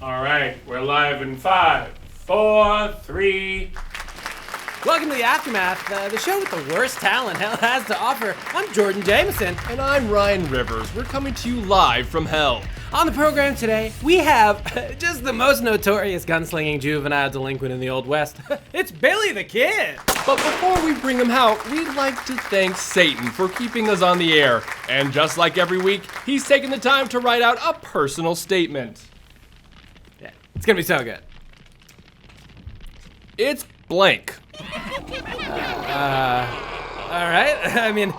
All right, we're live in 5, 4, 3. Welcome to the Aftermath, the show with the worst talent hell has to offer. I'm Jordan Jameson. And I'm Ryan Rivers. We're coming to you live from hell. On the program today, we have just the most notorious gunslinging juvenile delinquent in the Old West. It's Billy the Kid. But before we bring him out, we'd like to thank Satan for keeping us on the air. And just like every week, he's taken the time to write out a personal statement. Yeah, it's gonna be so good. It's blank. All right. I mean,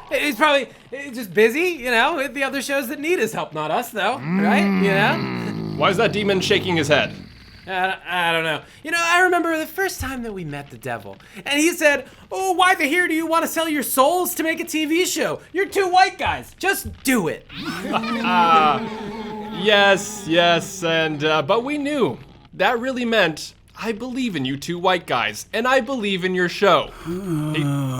he's probably just busy, you know, with the other shows that need his help. Not us, though, right? You know? Why is that demon shaking his head? I don't know. You know, I remember the first time that we met the devil, and he said, "Oh, why the hell do you want to sell your souls to make a TV show? You're two white guys. Just do it." Yes, and but we knew that really meant I believe in you two white guys, and I believe in your show.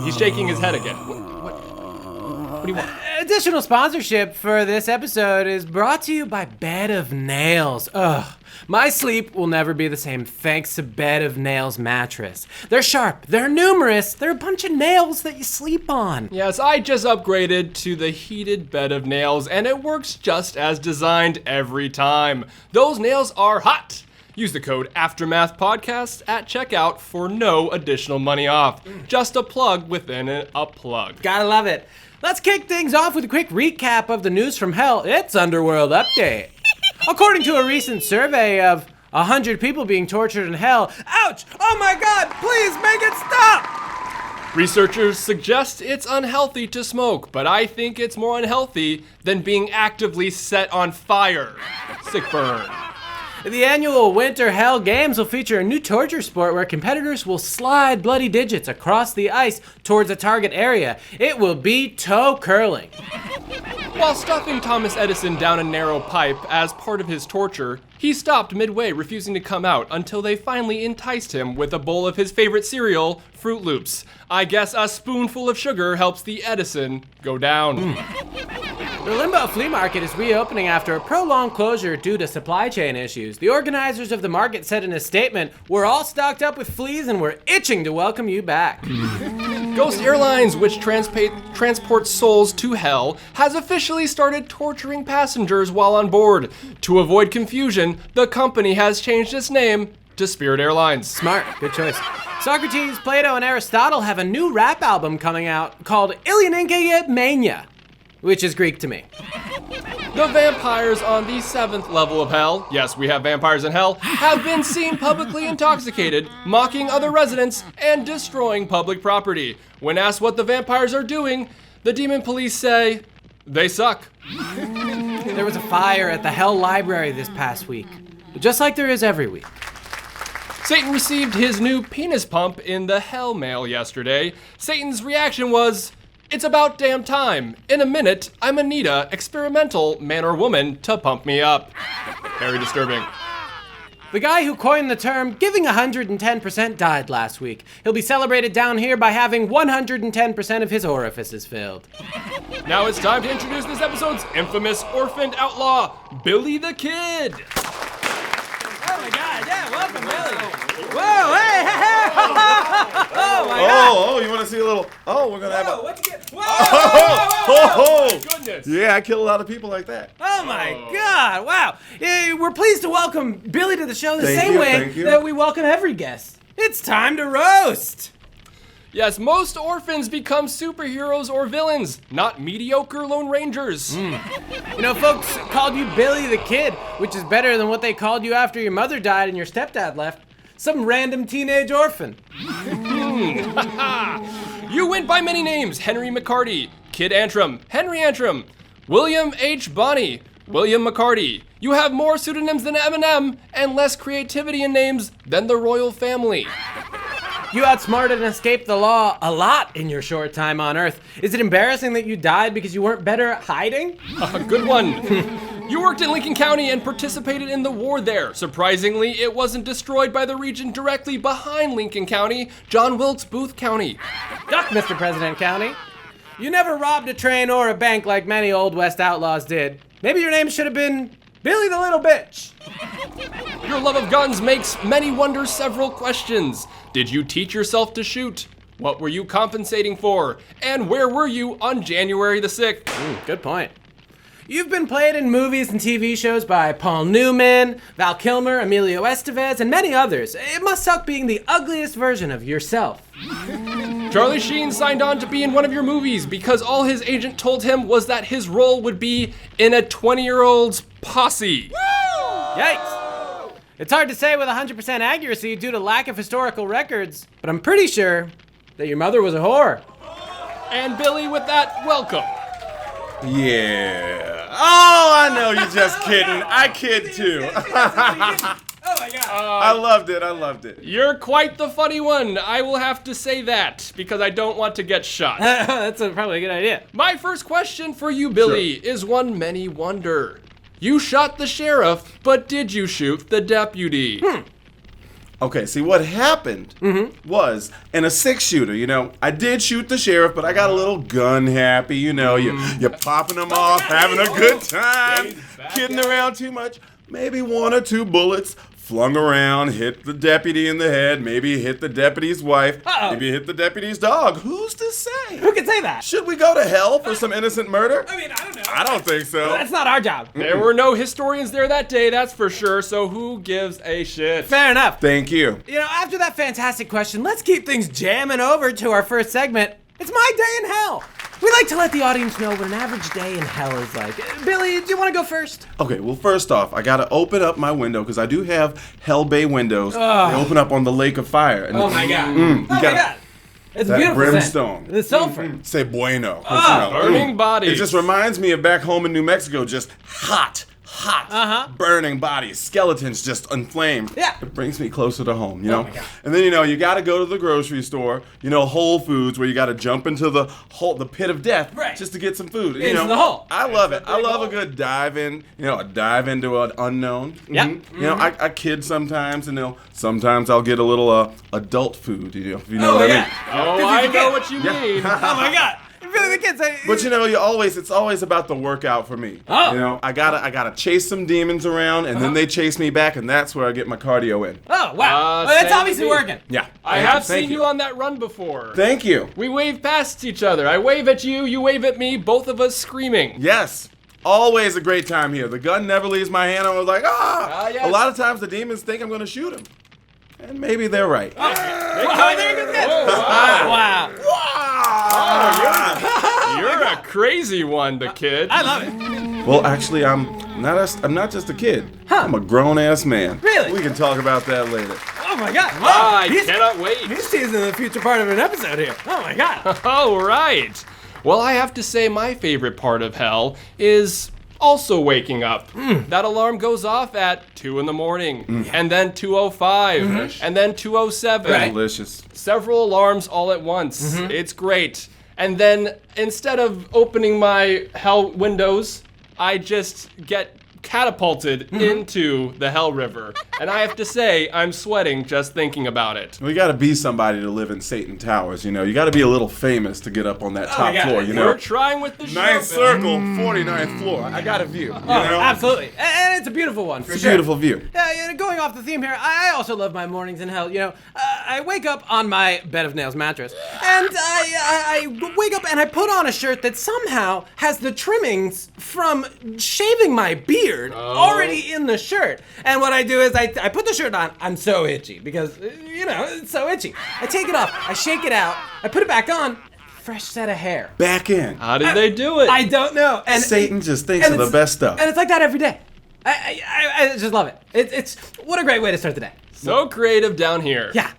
He's shaking his head again. What do you want? Additional sponsorship for this episode is brought to you by Bed of Nails. Ugh. My sleep will never be the same thanks to Bed of Nails mattress. They're sharp, they're numerous, they're a bunch of nails that you sleep on. Yes, I just upgraded to the heated Bed of Nails, and it works just as designed every time. Those nails are hot. Use the code AftermathPodcast at checkout for no additional money off. Just a plug within a plug. Gotta love it. Let's kick things off with a quick recap of the news from hell. It's Underworld Update. According to a recent survey of 100 people being tortured in hell, ouch! Oh my god, please make it stop! Researchers suggest it's unhealthy to smoke, but I think it's more unhealthy than being actively set on fire. Sick burn. The annual Winter Hell Games will feature a new torture sport where competitors will slide bloody digits across the ice towards a target area. It will be toe curling. While stuffing Thomas Edison down a narrow pipe as part of his torture, he stopped midway, refusing to come out until they finally enticed him with a bowl of his favorite cereal, Fruit Loops. I guess a spoonful of sugar helps the Edison go down. The Limbo Flea Market is reopening after a prolonged closure due to supply chain issues. The organizers of the market said in a statement, "We're all stocked up with fleas and we're itching to welcome you back." Ghost Airlines, which transports souls to hell, has officially started torturing passengers while on board. To avoid confusion, the company has changed its name to Spirit Airlines. Smart, good choice. Socrates, Plato, and Aristotle have a new rap album coming out called Ilianinkia Mania, which is Greek to me. The vampires on the 7th level of hell, yes, we have vampires in hell, have been seen publicly intoxicated, mocking other residents, and destroying public property. When asked what the vampires are doing, the demon police say, they suck. There was a fire at the Hell Library this past week, just like there is every week. Satan received his new penis pump in the hell mail yesterday. Satan's reaction was, "It's about damn time. In a minute, I'm gonna need a experimental man or woman to pump me up." Very disturbing. The guy who coined the term giving 110% died last week. He'll be celebrated down here by having 110% of his orifices filled. Now it's time to introduce this episode's infamous orphaned outlaw, Billy the Kid. Oh my god, yeah, welcome Billy. Whoa, hey, oh my god. Oh, you want to see a little? Oh, we're gonna have a. What'd you get? Whoa, Oh, Goodness. yeah, I kill a lot of people like that. Oh my god, wow. We're pleased to welcome Billy to the show the same way thank you. that we welcome every guest. It's time to roast. Yes, most orphans become superheroes or villains, not mediocre Lone Rangers. You know, folks called you Billy the Kid, which is better than what they called you after your mother died and your stepdad left. Some random teenage orphan. You went by many names: Henry McCarty, Kid Antrim, Henry Antrim, William H. Bonney, William McCarty. You have more pseudonyms than Eminem and less creativity in names than the royal family. You outsmarted and escaped the law a lot in your short time on Earth. Is it embarrassing that you died because you weren't better at hiding? A good one. You worked in Lincoln County and participated in the war there. Surprisingly, it wasn't destroyed by the region directly behind Lincoln County, John Wilkes Booth County. Duck, Mr. President County. You never robbed a train or a bank like many Old West outlaws did. Maybe your name should have been Billy the Little Bitch. love of guns makes many wonder several questions. Did you teach yourself to shoot? What were you compensating for? And where were you on January the 6th? Good point. You've been played in movies and TV shows by Paul Newman, Val Kilmer, Emilio Estevez, and many others. It must suck being the ugliest version of yourself. Charlie Sheen signed on to be in one of your movies because all his agent told him was that his role would be in a 20-year-old's posse. Yikes. It's hard to say with 100% accuracy due to lack of historical records, but I'm pretty sure that your mother was a whore. And Billy, with that, welcome. Yeah. Oh, I know you're just kidding. I kid too. Oh my god. I loved it. You're quite the funny one. I will have to say that because I don't want to get shot. That's probably a good idea. My first question for you, Billy, is one many wonder. You shot the sheriff, but did you shoot the deputy? Okay, see what happened was in a 6-shooter, I did shoot the sheriff, but I got a little gun happy, you're popping them off, having a good time, kidding around too much. Maybe 1 or 2 bullets flung around, hit the deputy in the head, maybe hit the deputy's wife, maybe hit the deputy's dog. Who's to say? Who can say that? Should we go to hell for some innocent murder? I mean, I don't know. I don't think so. That's not our job. There were no historians there that day, that's for sure, so who gives a shit? Fair enough. Thank you. After that fantastic question, let's keep things jamming over to our first segment. It's My Day in Hell. We like to let the audience know what an average day in hell is like. Billy, do you want to go first? Okay, well, first off, I gotta open up my window because I do have Hell Bay windows. They open up on the Lake of Fire. And Oh my god. you My gotta god. It's that beautiful. brimstone. The sulfur. say bueno. Burning bodies. It just reminds me of back home in New Mexico, just hot, burning bodies, skeletons just inflamed. Yeah. It brings me closer to home, Oh my God. And then, you gotta go to the grocery store, Whole Foods, where you gotta jump into the pit of death Right. just to get some food. Into the hole. I love it. I love a good dive in, a dive into an unknown. Yep. I kid sometimes, and sometimes I'll get a little adult food, if you know Oh, what yeah. I mean. Oh, I know what you mean. Oh my god. Billy the Kid say. But it's always about the workout for me. Oh. I gotta chase some demons around, and then they chase me back, and that's where I get my cardio in. Oh wow. Well, that's same obviously with me. working. Yeah. I have Thank seen you on that run before. Thank you. We wave past each other. I wave at you, you wave at me, both of us screaming. Yes. Always a great time here. The gun never leaves my hand. I was like, yes. A lot of times the demons think I'm gonna shoot them, and maybe they're right. Oh, there goes it. Wow. You're a crazy one, the kid. I love it. Well, actually, I'm not just a kid. I'm a grown-ass man. Really? We can talk about that later. Oh my god. I He's cannot wait. teasing the future part of an episode here. Oh my god. All right. Well, I have to say my favorite part of hell is also waking up. That alarm goes off at 2 in the morning, and then 2:05, and then 2:07. Right. Delicious. Several alarms all at once. It's great. And then instead of opening my hell windows, I just get catapulted into the Hell River. And I have to say, I'm sweating just thinking about it. We gotta be somebody to live in Satan Towers, You gotta be a little famous to get up on that top God. floor, We're trying with the show. Ninth Bill. circle, 49th floor. I got a view. Absolutely. And it's a beautiful one. For It's a sure. beautiful view. Yeah, going off the theme here, I also love my mornings in hell. I wake up on my bed of nails mattress, and I wake up and I put on a shirt that somehow has the trimmings from shaving my beard already in the shirt. And what I do is I put the shirt on. I'm so itchy because, it's so itchy. I take it off, I shake it out, I put it back on, fresh set of hair. Back in. How did they do it? I don't know. And Satan just thinks of the it's- best stuff. And it's like that every day. I just love it. It's what a great way to start the day. So creative down here. Yeah.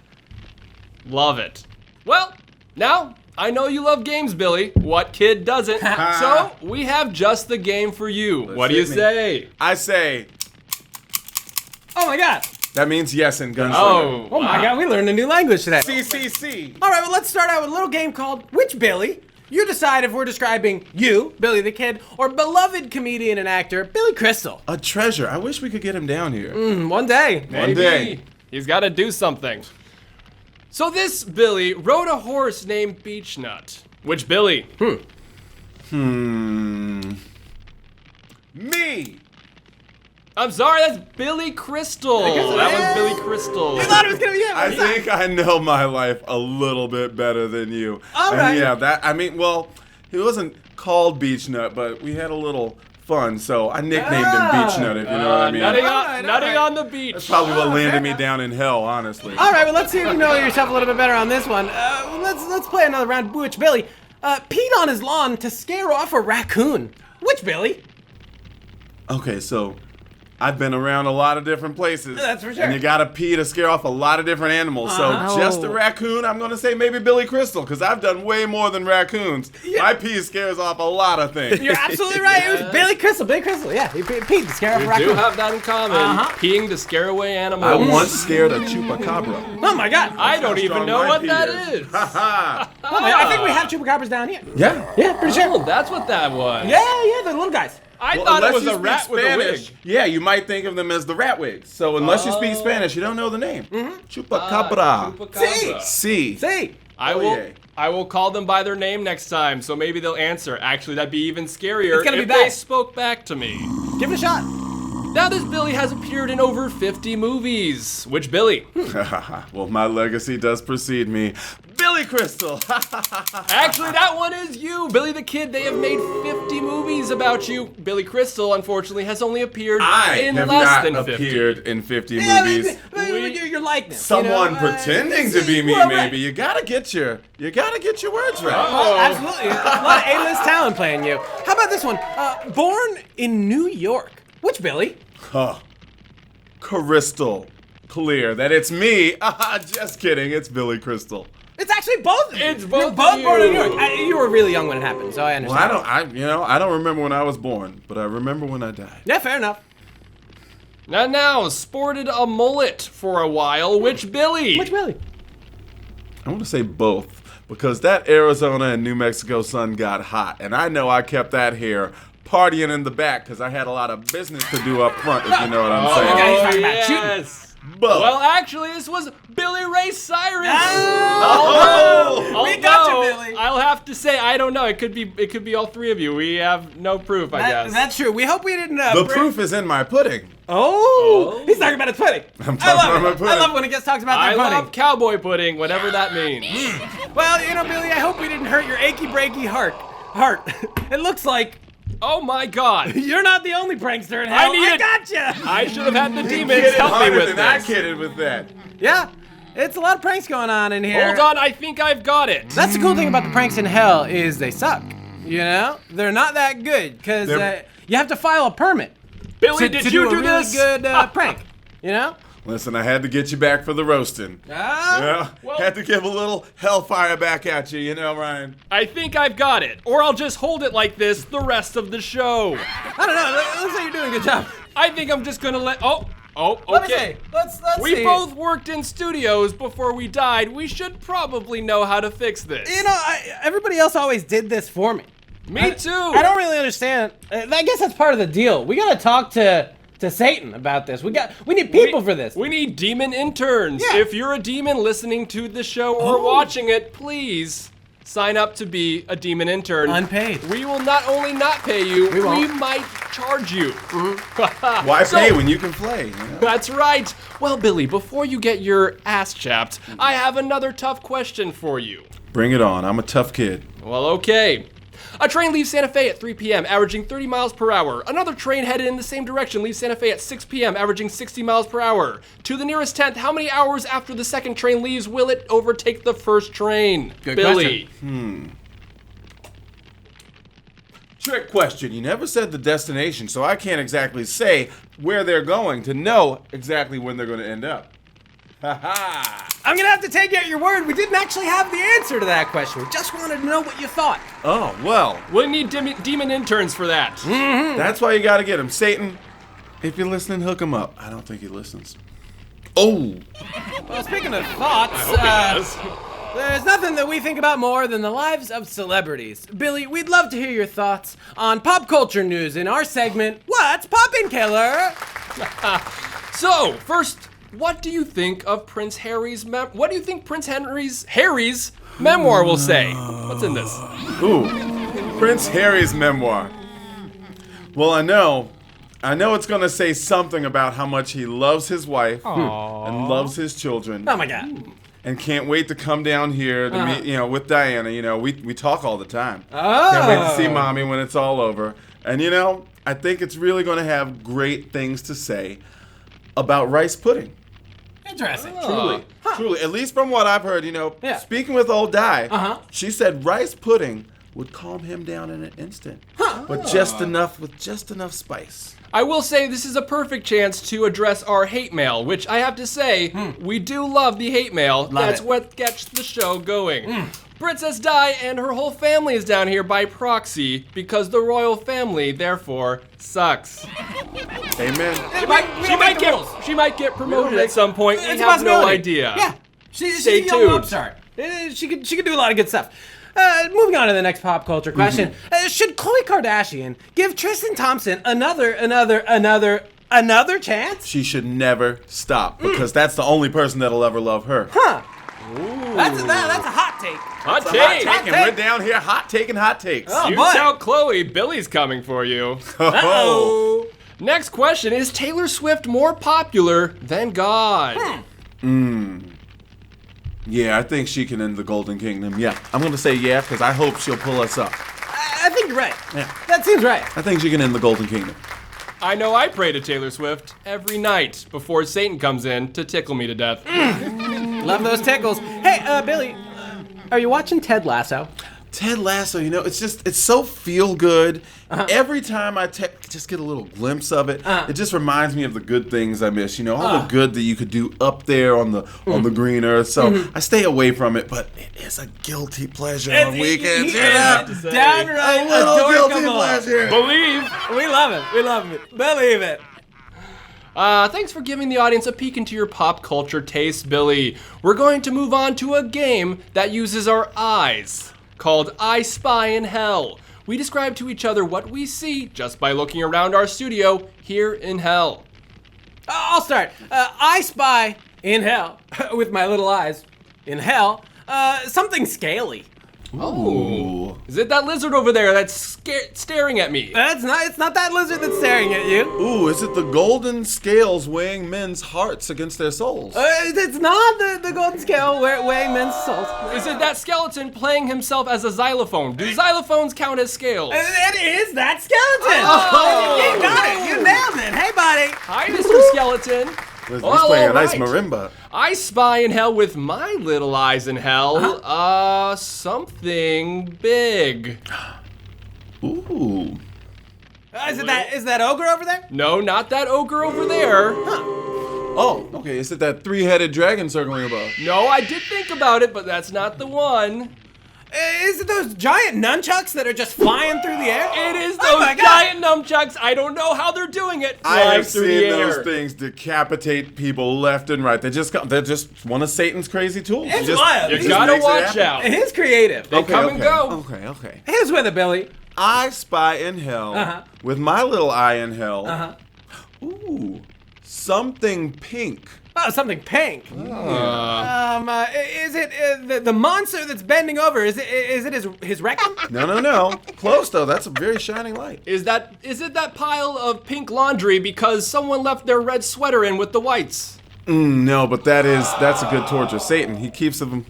Love it. Well, now I know you love games, Billy. What kid doesn't? So we have just the game for you. What do you hit me. say? I say, Oh my god. that means yes in Gunslinger. Oh, Oh my god, we learned a new language today. CCC. All right, well, let's start out with a little game called Which Billy? You decide if we're describing you, Billy the Kid, or beloved comedian and actor, Billy Crystal. A treasure. I wish we could get him down here. One day. One day. He's got to do something. So this Billy rode a horse named Beechnut. Which Billy? Me. I'm sorry, that's Billy Crystal. That was Billy Crystal. I thought it was gonna be him. I think I know my life a little bit better than you. All And right. yeah, well, he wasn't called Beach Nut, but we had a little fun, so I nicknamed him Beach Nut, if you know what I mean. Nutting on the beach. That's probably what landed me down in hell, honestly. All right, well, let's see if you know yourself a little bit better on this one. Let's play another round. Which Billy peed on his lawn to scare off a raccoon? Which Billy? Okay, so I've been around a lot of different places. That's for sure. And you gotta pee to scare off a lot of different animals. So just a raccoon, I'm gonna say maybe Billy Crystal, because I've done way more than raccoons. Yeah. My pee scares off a lot of things. You're absolutely right. It was Billy Crystal. Billy Crystal. Yeah, he peed to scare off a We raccoon. do have that in common. Peeing to scare away animals. I once scared a chupacabra. Oh my God. I don't even strong know my what pee that is. is. I think we have chupacabras down here. Yeah. Yeah, pretty sure. Oh, that's what that was. Yeah, the little guys. I Well, thought it unless was you a speak rat with a wig. Spanish, yeah, you might think of them as the rat wigs. So unless you speak Spanish, you don't know the name. Chupacabra. Chupacabra. See. See. I Oh, will. yeah. I will call them by their name next time, so maybe they'll answer. Actually, that'd be even scarier It's gonna be if they bad. spoke back to me. Give it a shot. Now, this Billy has appeared in over 50 movies. Which Billy? Well, my legacy does precede me. Billy Crystal. Actually, that one is you, Billy the Kid. They have made 50 movies about you. Billy Crystal, unfortunately, has only appeared I in have less not than 50. appeared in 50 Yeah, movies. your likeness. Someone you know, pretending to be me, well, maybe. right. You gotta get your words right. Oh, absolutely. A lot of A-list talent playing you. How about this one? Born in New York. Which Billy? Crystal clear that it's me. Just kidding. It's Billy Crystal. It's actually both. It's You're both both of born in New you. York. You were really young when it happened, so I Well, understand. I don't remember when I was born, but I remember when I died. Yeah, fair enough. Now, sported a mullet for a while. Which Billy? Which Billy? I want to say both, because that Arizona and New Mexico sun got hot, and I know I kept that hair partying in the back because I had a lot of business to do up front, if you know what I'm saying. okay. He's talking about shooting. yes. But Well, actually, this was Billy Ray Cyrus. Oh, we got you, Although, Billy. I'll have to say, I don't know. It could be all three of you. We have no proof, I guess. That's true. We hope we didn't. the proof is in my pudding. Oh, he's talking about his pudding. I'm I love talking about my it. pudding. I love when it gets talked about I their pudding. love cowboy pudding, whatever that means. Well, Billy, I hope we didn't hurt your achy breaky heart. It looks like Oh my God! you're not the only prankster in hell. I gotcha. I should have had the demons Kidded help me harder with than I this. kidded with that. Yeah, it's a lot of pranks going on in here. Hold on, I think I've got it. That's the cool thing about the pranks in hell is they suck. They're not that good because They're- you have to file a permit. Billy, to did do you a do really this? good prank. Listen, I had to get you back for the roasting. Yeah, had to give a little hellfire back at you, Ryan. I think I've got it. Or I'll just hold it like this the rest of the show. I don't know. Looks like you're doing a good job. I think I'm just gonna let. Oh, Let me okay. see. Let's We see. both worked in studios before we died. We should probably know how to fix this. Everybody else always did this for me. Me too. I don't really understand. I guess that's part of the deal. We gotta talk to Satan about this. We need people for this. We need demon interns. Yeah. If you're a demon listening to the show or watching it, please sign up to be a demon intern. Unpaid. We will not only not pay you, we won't. might charge you. Why So- pay when you can play? That's right. Well, Billy, before you get your ass chapped, I have another tough question for you. Bring it on. I'm a tough kid. Well, okay. A train leaves Santa Fe at 3 p.m., averaging 30 miles per hour. Another train headed in the same direction leaves Santa Fe at 6 p.m., averaging 60 miles per hour. To the nearest tenth, how many hours after the second train leaves will it overtake the first train? Good Billy. Trick question. You never said the destination, so I can't exactly say where they're going to know exactly when they're going to end up. Ha ha! I'm gonna have to take you at your word. We didn't actually have the answer to that question. We just wanted to know what you thought. Oh, well, We'll need demon interns for that. that's why you got to get him. Satan, if you're listening, hook him up. I don't think he listens. Oh! Well, speaking of thoughts, there's nothing that we think about more than the lives of celebrities. Billy, we'd love to hear your thoughts on pop culture news in our segment, What's Poppin', Killer? So, first, what do you think of Prince Harry's what do you think Prince Harry's memoir will say? What's in this? Ooh, Prince Harry's memoir. Well, I know I know it's going to say something about how much he loves his wife and loves his children. Oh my God. And can't wait to come down here to meet, with Diana. We talk all the time. Oh. Can't wait to see Mommy when it's all over. And, I think it's really going to have great things to say about rice pudding. Interesting. Truly. At least from what I've heard, speaking with old Di, she said rice pudding would calm him down in an instant. But just enough spice. I will say this is a perfect chance to address our hate mail, which I have to say, we do love the hate mail. That's what gets the show going. Princess Di and her whole family is down here by proxy because the royal family, therefore, sucks. Amen. She might get promoted at some point. We It's a have no possibility. idea. Yeah. She's Stay a young tuned. upstart. She could do a lot of good stuff. Moving on to the next pop culture question. Should Khloe Kardashian give Tristan Thompson another chance? She should never stop because that's the only person that'll ever love her. Huh. That's a hot take. Hot Hot take. take, and we're down here taking hot takes. Oh, You boy. tell Chloe, Billy's coming for you. Uh-oh. Next question, is Taylor Swift more popular than God? Yeah, I think she can end the Golden Kingdom. Yeah, I'm going to say yeah because I hope she'll pull us up. I think you're right. Yeah. That seems right. I think she can end the Golden Kingdom. I know I pray to Taylor Swift every night before Satan comes in to tickle me to death. Love those tickles. Hey, Billy, are you watching Ted Lasso? Ted Lasso, it's so feel good. Every time I just get a little glimpse of it, it just reminds me of the good things I miss. All the good that you could do up there on the green earth. So I stay away from it, but it is a guilty pleasure on weekends. Downright A little guilty adorable. pleasure. Believe. We love it. We love it. Believe it. Thanks for giving the audience a peek into your pop culture taste, Billy. We're going to move on to a game that uses our eyes, called I Spy in Hell. We describe to each other what we see just by looking around our studio here in hell. I'll start. I spy in hell, with my little eyes, in hell, something scaly. Oh. Is it that lizard over there that's staring at me? It's not that lizard that's staring at you. Ooh, is it the golden scales weighing men's hearts against their souls? It's not the golden scale weighing men's souls. Is it that skeleton playing himself as a xylophone? Do xylophones count as scales? It is that skeleton. Oh. You got it. You nailed it. Hey, buddy. Hi, Mr. Skeleton. He's Well, playing a all nice right. marimba. I spy in hell with my little eyes in hell. Something big. Ooh. Is that ogre over there? No, not that ogre over there. Oh, okay. Is it that three-headed dragon circling above? No, I did think about it, but that's not the one. Is it those giant nunchucks that are just flying through the air? It is Oh those my God. giant nunchucks. I don't know how they're doing it. I Fly have through seen the air. those things decapitate people left and right. They're just one of Satan's crazy tools. It's Just- wild. You He gotta makes it watch happen. out. He's creative. They come and go. Okay. Here's with it, Billy. I spy in hell with my little eye in hell. Ooh, something pink. Oh, something pink. Is it the monster that's bending over? Is it his rectum? No. Close though. That's a very shining light. Is it that pile of pink laundry because someone left their red sweater in with the whites? No, but that's a good torture. Satan, he keeps them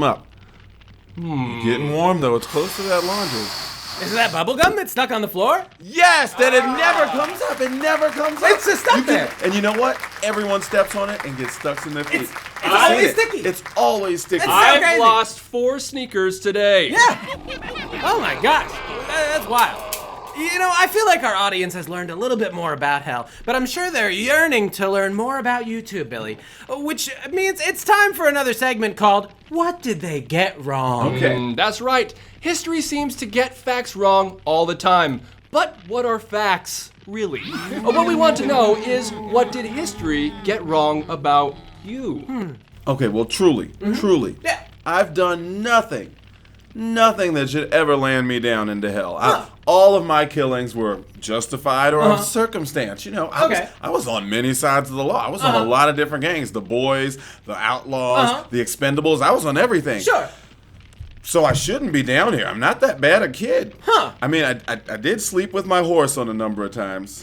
up. Getting warm though. It's close to that laundry. Is it that bubble gum that's stuck on the floor? Yes, that it never comes up. It never comes up. It's just stuck there. And you know what? Everyone steps on it and gets stuck in their feet. It's I've always seen it. sticky. It's always sticky. It's so I've crazy. lost 4 sneakers today. Yeah. Oh my gosh. That's wild. I feel like our audience has learned a little bit more about hell, but I'm sure they're yearning to learn more about you too, Billy. Which means it's time for another segment called What Did They Get Wrong? Okay. That's right. History seems to get facts wrong all the time. But what are facts, really? What we want to know is, what did history get wrong about you? Okay, well, truly, Yeah. I've done nothing that should ever land me down into hell. All of my killings were justified or of circumstance. I was on many sides of the law. I was on a lot of different gangs. The Boys, the Outlaws, the Expendables. I was on everything. Sure. So I shouldn't be down here. I'm not that bad a kid. Huh. I mean, I did sleep with my horse on a number of times.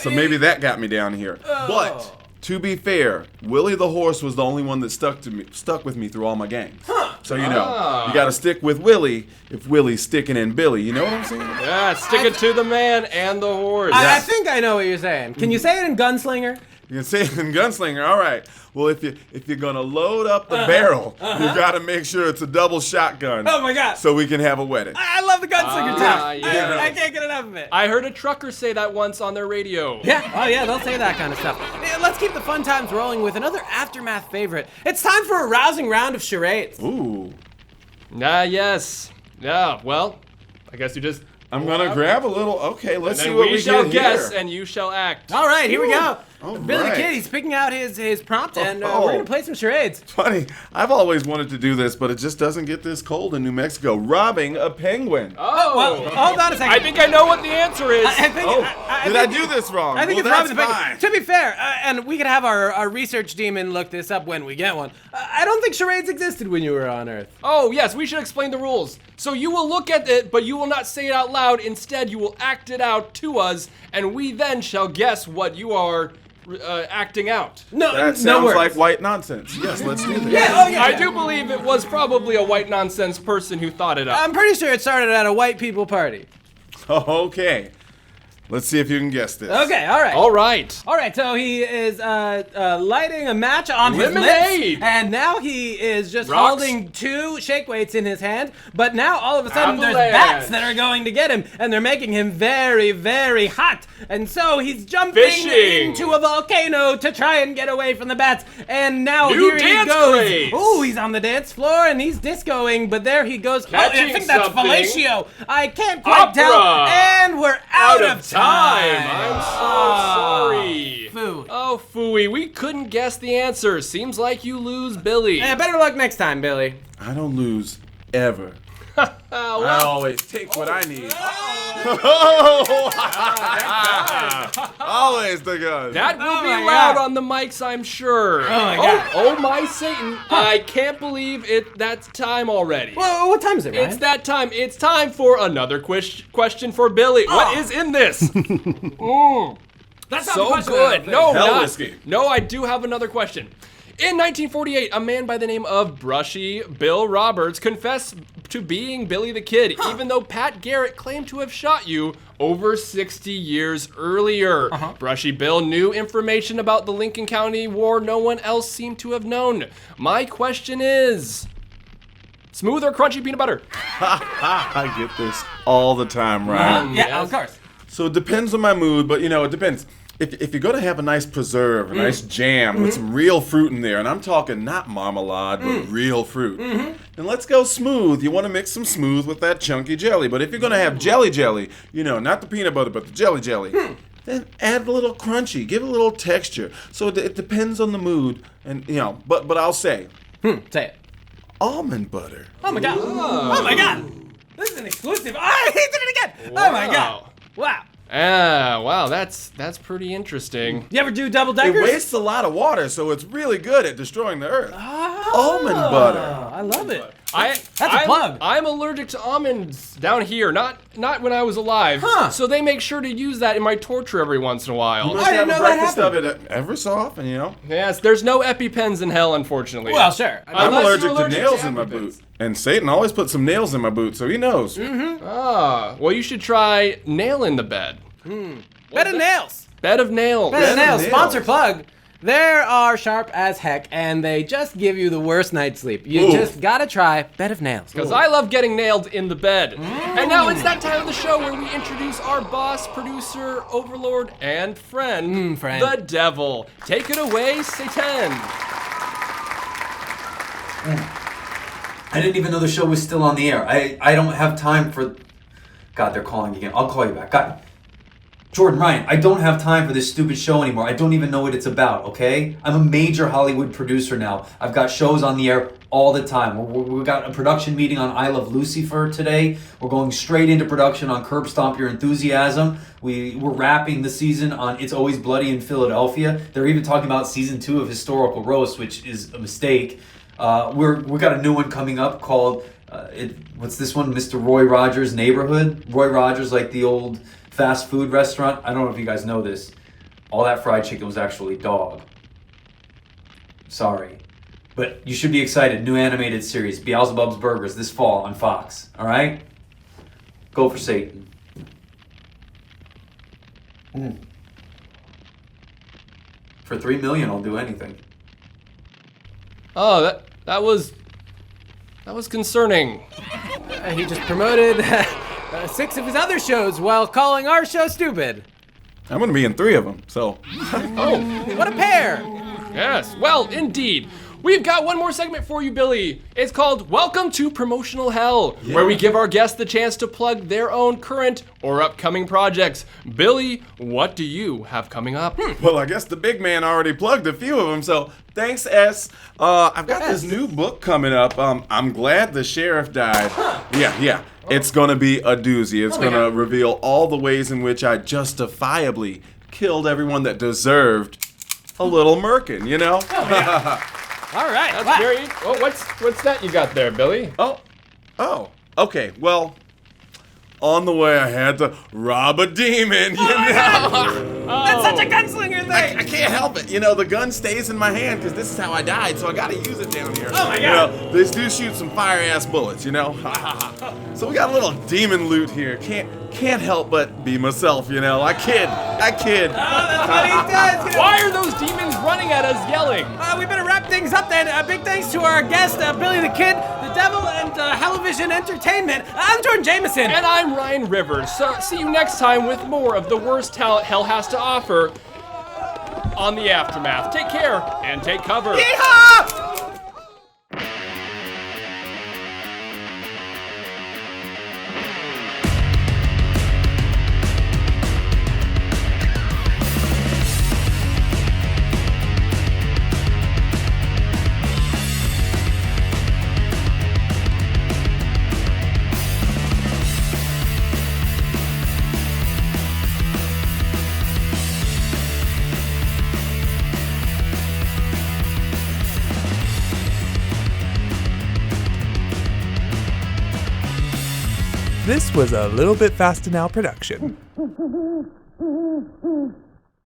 So maybe that got me down here. But to be fair, Willie the horse was the only one that stuck with me through all my games. Huh. So you got to stick with Willie if Willie's sticking in Billy. You know what I'm saying? Yeah, stick it to the man and the horse. I think I know what you're saying. Can you say it in Gunslinger? You can say it in Gunslinger. All right. Well, if you're gonna load up the barrel, you gotta make sure it's a double shotgun. Oh my God! So we can have a wedding. I love the Gunslinger too. Yeah. I can't get enough of it. I heard a trucker say that once on their radio. Yeah, oh yeah, they'll say that kind of stuff. Yeah, let's keep the fun times rolling with another Aftermath favorite. It's time for a rousing round of charades. Ooh. Yes. Yeah, well, I guess you just... I'm gonna grab a little. Okay, let's see And what we shall get guess, here. and you shall act. All right, here we go. All Billy the right. Kid, he's picking out his prompt, and we're Oh. gonna play some charades. Funny, I've always wanted to do this, but it just doesn't get this cold in New Mexico. Robbing a penguin. Oh, Well, hold on a second. I think I know what the answer is. I think. Did I do this wrong? I think Well, it's Robin the that's Penguin. fine. To be fair, and we could have our research demon look this up when we get one. I don't think charades existed when you were on Earth. Oh, yes, we should explain the rules. So you will look at it, but you will not say it out loud. Instead, you will act it out to us, and we then shall guess what you are acting out. No, That no sounds words. like white nonsense. Yes, let's do this. Yeah, oh yeah. I do believe it was probably a white nonsense person who thought it up. I'm pretty sure it started at a white people party. Okay. Let's see if you can guess this. Okay, all right. All right. All right, so he is lighting a match on his Lemonade. lips, and now he is just Rocks. holding 2 shake weights in his hand. But now all of a sudden there's Avalanche. bats that are going to get him, and they're making him very, very hot. And so he's jumping Fishing. into a volcano to try and get away from the bats. And now New here he dance goes. craze. Oh, he's on the dance floor and he's discoing, but there he goes. I Catching think that's something. fellatio. I can't quite tell. Opera. And we're out of time. I'm so sorry. Food. Oh, phooey. We couldn't guess the answer. Seems like you lose, Billy. Yeah, better luck next time, Billy. I don't lose ever. Well, I always take what I need. Always the gun. that will Oh be my loud God. on the mics, I'm sure. Oh my God. Oh my Satan. I can't believe it. That's time already. Well, what time is it, Ryan? It's that time. It's time for another question for Billy. What is in this? That's not the So question I good. think. No, Hell not. whiskey. No, I do have another question. In 1948, a man by the name of Brushy Bill Roberts confessed to being Billy the Kid, even though Pat Garrett claimed to have shot you over 60 years earlier. Brushy Bill knew information about the Lincoln County War no one else seemed to have known. My question is, smooth or crunchy peanut butter? I get this all the time, Ryan. Yeah, Yes. of course. So it depends on my mood, but it depends. If you're gonna have a nice preserve, a nice jam with some real fruit in there, and I'm talking not marmalade, but real fruit, then let's go smooth. You want to mix some smooth with that chunky jelly. But if you're gonna have jelly, not the peanut butter, but the jelly, then add a little crunchy, give it a little texture. So it depends on the mood, and but I'll say Say it. almond butter. Oh my God. Oh my God. This is an exclusive. Oh, he did it again. Oh my God. Wow. Wow, that's pretty interesting. You ever do double It deckers? wastes a lot of water, so it's really good at destroying the earth. Almond butter. I love it. That's a plug. I'm allergic to almonds down here, not when I was alive. Huh. So they make sure to use that in my torture every once in a while. You must I didn't have a know that breakfast of happened. it ever so often, Yes, there's no EpiPens in hell, unfortunately. Well, sure. I'm Unless allergic you're to allergic nails to in my EpiPens. boot. And Satan always puts some nails in my boot, so he knows. Well, you should try nail in the bed. Bed of nails. Bed of nails. Bed of nails. nails. Sponsor plug. They are sharp as heck, and they just give you the worst night's sleep. You Ooh. just gotta try Bed of Nails. Because I love getting nailed in the bed. And now it's that time of the show where we introduce our boss, producer, overlord, and friend, friend. the devil. Take it away, Satan. I didn't even know the show was still on the air. I don't have time for... God, they're calling again. I'll call you back. God. Jordan, Ryan, I don't have time for this stupid show anymore. I don't even know what it's about, okay? I'm a major Hollywood producer now. I've got shows on the air all the time. We've got a production meeting on I Love Lucifer today. We're going straight into production on Curb Stomp Your Enthusiasm. We're wrapping the season on It's Always Bloody in Philadelphia. They're even talking about season 2 of Historical Roast, which is a mistake. We got a new one coming up called what's this one? Mr. Roy Rogers' Neighborhood. Roy Rogers, like the old fast food restaurant. I don't know if you guys know this. All that fried chicken was actually dog. Sorry. But you should be excited. New animated series, Beelzebub's Burgers, this fall on Fox. All right? Go for Satan. For $3 million, I'll do anything. Oh, that was concerning. He just promoted 6 of his other shows while calling our show stupid. I'm gonna be in 3 of them, so. Oh, What a pair! yes. Well, indeed. We've got one more segment for you, Billy. It's called Welcome to Promotional Hell, where we give our guests the chance to plug their own current or upcoming projects. Billy, what do you have coming up? Well, I guess the big man already plugged a few of them, so thanks, S. I've got this new book coming up. I'm glad the sheriff died. Yeah. It's gonna be a doozy. It's gonna reveal all the ways in which I justifiably killed everyone that deserved a little murkin', you know? All right. That's wow. very. Oh, what's that you got there, Billy? Oh. Okay, well, on the way I had to rob a demon, you know? That's such a gunslinger thing! I can't help it. You know, the gun stays in my hand because this is how I died, so I gotta use it down here. Oh my You God. know, this dude shoots some fire-ass bullets, you know? So we got a little demon loot here. Can't help but be myself, you know? I kid. Oh, that's what he does! Why are those demons running at us yelling? We better wrap things up then. Big thanks to our guest, Billy the Kid, the Devil, and Television Entertainment. I'm Jordan Jameson. And I'm Ryan Rivers. So see you next time with more of the worst talent hell has to offer on The Aftermath. Take care and take cover. Yeehaw! This was a Little Bit Fastenau production.